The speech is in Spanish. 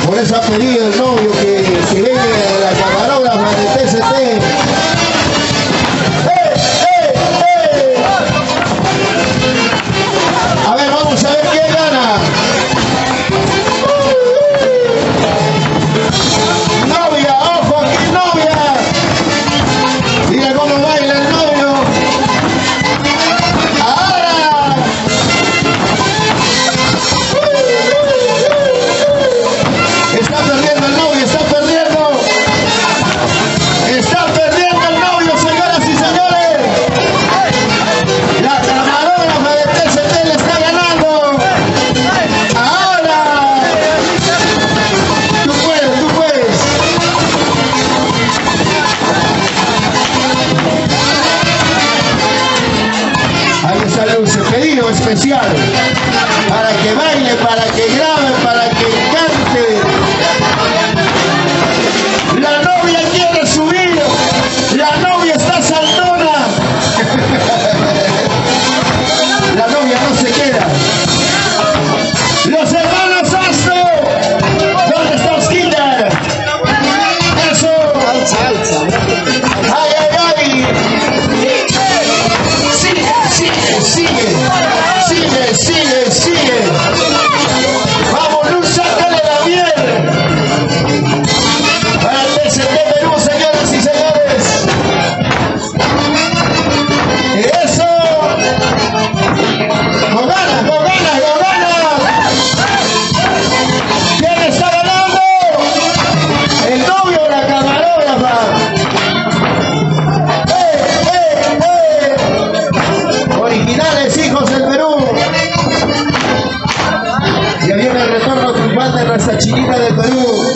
Por eso ha pedido el novio que venga la camarógrafa de TCT. A ver, vamos a ver quién gana. Novia, ojo aquí, novia. Mira cómo baila el novio. Ahora. Está perdiendo el novio, está perdiendo. Está perdiendo el novio, señoras y señores. La camarógrafa de TCT le está ganando. Ahora. Tú puedes, tú puedes. Ahí está Luce, pedido especial. Para que baile, para que grabe, para que cante. La novia quiere subir. La novia está saltona. La novia no se queda. Los hermanos Astro. ¿Dónde está Osquita? Eso. Ay, ay, ay. Sigue, sigue, sigue. Sigue, sigue, sigue. Vamos, Luz, sácale la miel. Para el TCT Perú, señoras y señores. Eso. ¡Con ganas, con ganas, con ganas! ¿Quién está ganando? ¿El novio o la camarógrafa? Originales hijos del Perú. Ya viene el retorno triunfante de nuestra chiquita del Perú.